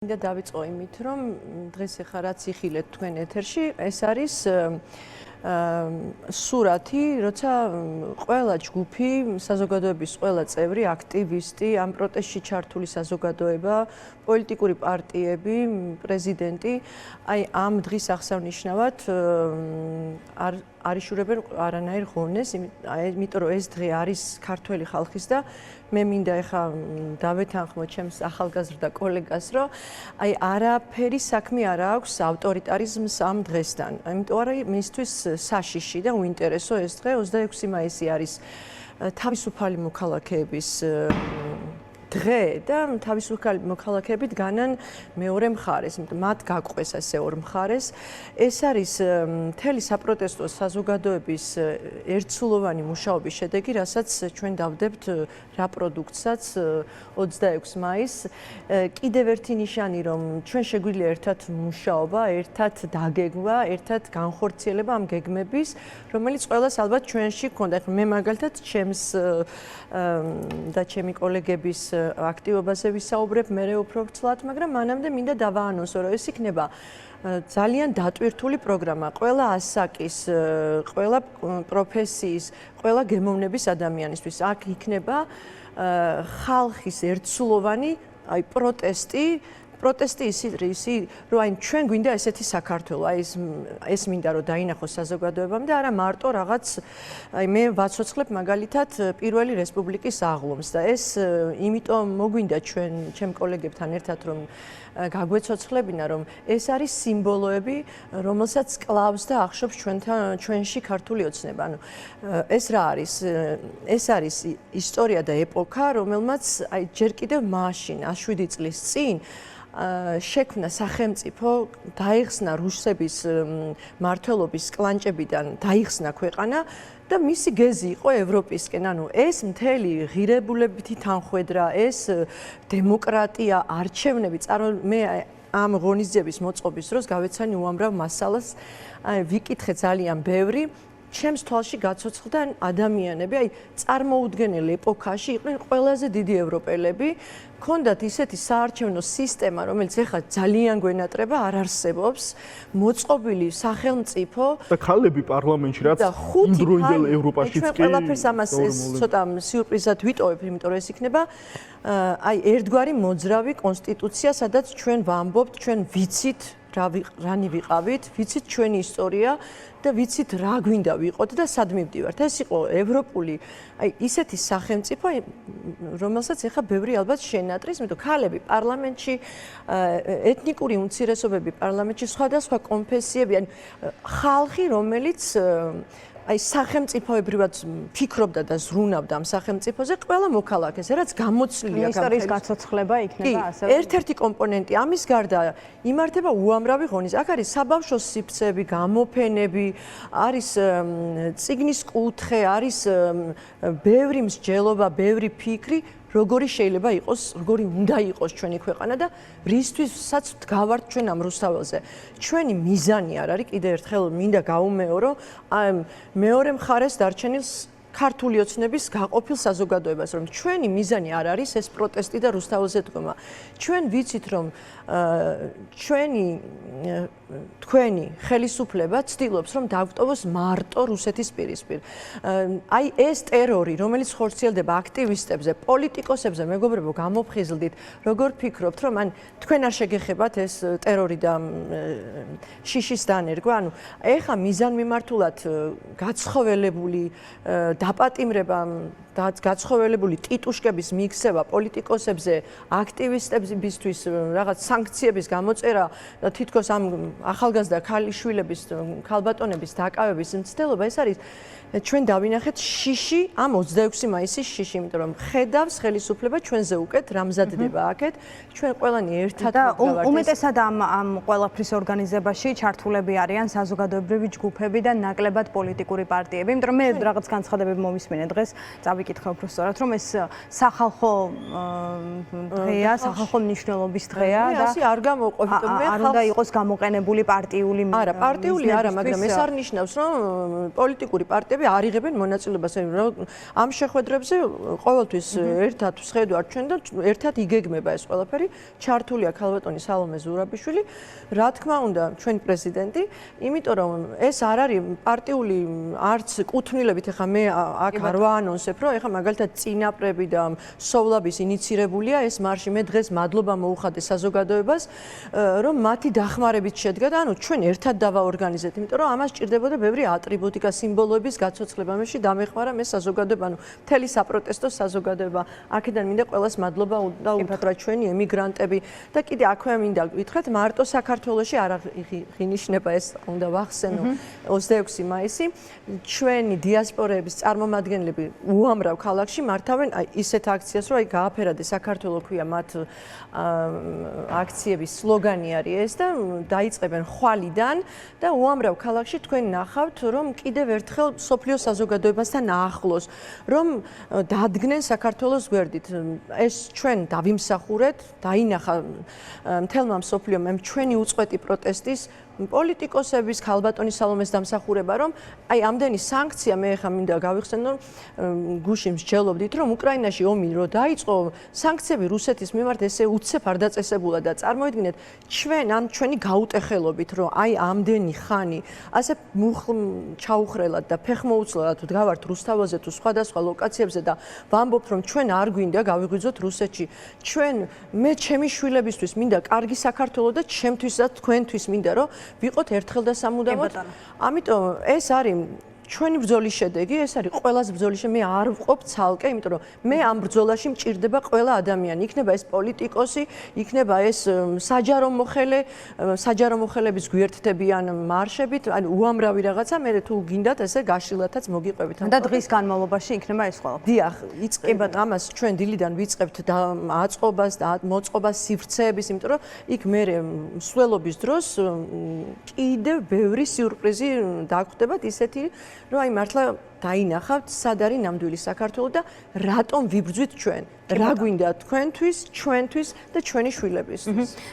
და დავიწყო იმით, რომ დღეს ახლა რაც იხილეთ თქვენ ეთერში, ეს არის სურათი, როცა ყველა ჯგუფი, საზოგადოების ყველა წევრი, აქტივისტი, ამ პროტესტში ჩართული საზოგადოება, პოლიტიკური პარტიები, პრეზიდენტი, აი ამ დღის აღსანიშნავად არ იშურებენ არანაირ ღონეს, იმიტომ რომ ეს დღე არის ქართველი ხალხის და მე მინდა ახლა დავეთანხმო ჩემს ახალგაზრდა კოლეგას, რომ აი არაფერი საქმე არ აქვს ავტორიტარიზმს ამ დღესთან. იმიტომ რომ მისთვის საშიში და უინტერესო ეს დღე 26 მაისი არის თავისუფალი მოქალაქეების დღე და თავისუფალი მოქალაქეებით განან მეორე მხარეს, იმიტომ მათ გაყვეს ასე ორ მხარეს. ეს არის მთელი საპროტესტო საზოგადოების ერთსულოვანი მუშაობის შედეგი, რასაც ჩვენ დავდებთ რა პროდუქტსაც 26 მაისს. კიდევ ერთი ნიშანი, რომ ჩვენ შეგვიძლია ერთად მუშაობა, ერთად დაგეგმვა, ერთად განხორციელება ამ გეგმების, რომელიც ყველას ალბათ ჩვენში გქონდა. მე მაგალითად ჩემს და ჩემი კოლეგების აქტივობაზე ვისაუბრებ, მე უფრო ვრცლად, მაგრამ მანამდე მინდა დავაანონსო, რომ ეს იქნება ძალიან დატვირთული პროგრამა. ყველა ასაკის, ყველა პროფესიის, ყველა გემოვნების ადამიანისთვის. აქ იქნება ხალხის ერთსულოვანი აი პროტესტი ისი, რომ აი ჩვენ გვინდა ესეთი საქართველო, აი ეს მინდა რომ დაინახოს საზოგადოებამ და არა მარტო რაღაც აი მე ვაცოცხლებ მაგალითად პირველი რესპუბლიკის აღლომს და ეს იმიტომ მოგვინდა ჩემ კოლეგებთან ერთად რომ გაგვეცოცხლებინა, რომ ეს არის სიმბოლოები, რომელსაც კლავს და ახშობს ჩვენში ქართული ოცნება. ანუ ეს რა არის? ეს არის ისტორია და ეპოქა, რომელმაც აი ჯერ კიდევ მაშინ 7 წლის წინ შექმნა სახელმწიფო, დაიხსნა რუსების მმართველობის კლანჭებიდან, დაიხსნა ქვეყანა და მისი გეზი იყო ევროპისკენ. ანუ ეს მთელი ღირებულებითი თანხwebdriver, ეს დემოკრატია, არჩევნები, მე ამ ღონისძიების მოწყობის დროს გავეცანი უამრავ მასალას, ვიკითხე ძალიან ბევრი. ჩემს თვალში გაცოცხლდა ადამიანები, აი წარმოუდგენელ ეპოქაში იყვნენ ყველაზე დიდი ევროპელები, ქონდათ ისეთი საარჩევნო სისტემა, რომელიც ეხლა ძალიან გვენატრება, არ არსებობს, მოწყობილი სახელმწიფო და ქალები პარლამენტში, რაც იმდროინდელ ევროპაშიც კი ყველაფერს ამას ცოტა სიურპრიზად ვიტოვებ, იმიტომ რომ ეს იქნება აი ერთგვარი მოძრავი კონსტიტუცია, სადაც ჩვენ ვამბობთ, ჩვენ ვიცით რანი ვიყავით, ვიცით ჩვენი ისტორია და ვიცით რა გვინდა ვიყოთ და სად მივდივართ. ეს იყო ევროპული, აი ისეთი სახელმწიფო, რომელსაც ეხა ბევრი ალბათ შენატრის, იმიტომ ქალები პარლამენტში, ეთნიკური უმცირესობები პარლამენტში, სხვადასხვა კონფესიები, ან ხალხი, რომელიც აი სახელმწიფოებრივად ფიქრობდა და ზრუნავდა ამ სახელმწიფოზე, ყველა მოქალაქეზე, რაც გამოცლილია ისტორიის გაცოცხლება იქნება ასევე. ერთ-ერთი კომპონენტი ამის გარდა იმართება უამრავი ღონისი. აქ არის საბავშვო სივრცეები, გამოფენები, არის წიგნის კუთხე, არის ბევრი მსჯელობა, ბევრი ფიქრი, როგორი შეიძლება იყოს, როგორი უნდა იყოს ჩვენი ქვეყანა და რისთვისაც ვდგავართ ჩვენ ამ რუსთაველზე. ჩვენი მიზანი არ არის, კიდევ ერთხელ მინდა გავუმეორო, მეორე მხარეს დარჩენილს ქართული ოცნების გაყოფილ საზოგადოებას, რომ ჩვენი მიზანი არ არის ეს პროტესტი და რუსთაველზე დგომა. ჩვენ ვიცით, რომ თქვენი ხელისუფლება ცდილობს, რომ დაგვტოვოს მარტო რუსეთის პირისპირ. აი ეს ტერორი, რომელიც ხორციელდება აქტივისტებზე, პოლიტიკოსებზე, მეგობრებო, გამოფხიზლდით, როგორ ფიქრობთ, რომ თქვენ არ შეგეხებათ ეს ტერორი და შიშის დანერგვა? ანუ ეხა მიზანმიმართულად გაცხოველებული დაპატიმრება, გაცხოველებული ტიტუშკების მიქცევა პოლიტიკოსებზე, აქტივისტებისთვის რაღაც სანქციების გამოწერა და თითქოს ამ ახალგაზრდა ქალიშვილების, ქალბატონების დაკავების მცდელობა, ეს არის ჩვენ დავინახეთ შიში, ამ 26 მაისის შიში, იმიტომ რომ ხედავს ხელისუფლება ჩვენზე უკეთ, რა მზადდება აქეთ, ჩვენ ყველანი ერთად ვდგავართ. უმეტესად ამ ყველაფრის ორგანიზებაში ჩართულები არიან საზოგადოებრივი ჯგუფები და ნაკლებად პოლიტიკური პარტიები, იმიტომ რომ მე რაღაც განცხადებები მომისმინე დღეს, წავიკითხე მეკითხა უფრო სწორად, რომ ეს სახალხო დღეა, სახალხო მნიშვნელობის დღეა და ასე არ გამოყოფით, არ უნდა იყოს გამოყენებული პარტიული არა, პარტიული არა, მაგრამ ეს არ ნიშნავს, რომ პოლიტიკური პარტიები არ იღებენ მონაწილეობას. ამ შეხვედრებზე ყოველთვის ერთად ვსხედავთ ჩვენ და ერთად იგეგმება ეს ყველაფერი. ჩართულია ქალბატონი სალომე ზურაბიშვილი, რა თქმა უნდა, ჩვენი პრეზიდენტი, იმიტომ რომ ეს არ არის პარტიული არც კუთვნილებით, ეხლა მე აქ არ ვაანონსებ, რომ ეხლა მაგალითად წინაპრები და სოვლაბის ინიცირებულია ეს მარში. მე დღეს მადლობა მოუხადე საზოგადოებას, რომ მათი დახმარებით შედგა და ანუ ჩვენ ერთად დავაორგანიზეთ, იმიტომ რომ ამას ჭირდებოდა ბევრი ატრიბუტიკა, სიმბოლოების გაცოცხლება. მეში დამეხმარა მე საზოგადოება, ანუ მთელი საპროტესტო საზოგადოება. აქედან მინდა ყველას მადლობა და უთხრა ჩვენი ემიგრანტები და კიდე აქვე მინდა გითხრათ, მარტო საქართველოში არ აღინიშნება ეს, უნდა ვახსენო 26 მაისი. ჩვენი დიასპორების წარმომადგენლები უამრავ ქალაქში მართავენ ისეთ აქციას, რომ გააფერადე საქართველო ქვია მათ აქციების სლოგანი არის ეს და დაიწყებენ ხვალიდან და უამრავ ქალაქში თქვენ ნახავთ, რომ კიდევ ერთხელ სოფლიო საზოგადოებასთან ახლოს, რომ დადგნენ საქართველოს გვერდით. ეს ჩვენ დავიმსახურეთ, დაინახა მთელმა მსოფლიომ ამ ჩვენი უწყვეტი პროტესტის პოლიტიკოსების, ქალბატონის სალომეს დამსახურება, რომ აი ამდენი სანქცია მე ხა მინდა გავიხსენო, გუშინ მსჯელობდით, რომ უკრაინაში ომი რო დაიწყო, სანქციები რუსეთის მიმართ ესე უცებ არ დაწესებულა და წარმოიდგინეთ, ჩვენ ამ ჩვენი გაუტეხელობით, რომ აი ამდენი ხანი ასე ჩაუხრელად და ფეხმოუწლად ვდგავართ რუსთავაზე თუ სხვადასხვა ლოკაციებზე და ვამბობთ, რომ ჩვენ არ გვინდა გავიღვიძოთ რუსეთში. ჩვენ მე ჩემი შვილებისთვის მინდა კარგი საქართველო და ჩემთვისაც თქვენთვის მინდა, რომ ვიყოთ ერთხელ და სამუდამოდ. ამიტომ ეს არის ჩვენი ბრძოლის შედეგი, ეს არის ყველას ბრძოლის შედეგი. მე არ ვყოფ ცალკე, იმიტომ რომ მე ამ ბრძოლაში მჭირდება ყველა ადამიანი. იქნება ეს პოლიტიკოსი, იქნება ეს საჯარო მოხელე, საჯარო მოხელების გვერდთებიან მარშებით, ანუ უამრავი რაღაცა, მე თუ გინდათ ესე გაშილათაც მოგიყვებით. და დღის განმავლობაში იქნება ეს ყველაფერი. დიახ, იწყებათ ამას ჩვენ დილიდან ვიწყებთ და აწყობას და მოწყობას სივრცეების, იმიტომ რომ იქ მე მსვლელობის დროს კიდევ ბევრი სიურპრიზი დაგვხდებათ ისეთი, რომ აი მართლა დაინახავთ სად არის ნამდვილი საქართველო და რატომ ვიბრძვით ჩვენ. რა გვინდა თქვენთვის, ჩვენთვის და ჩვენი შვილებისთვის.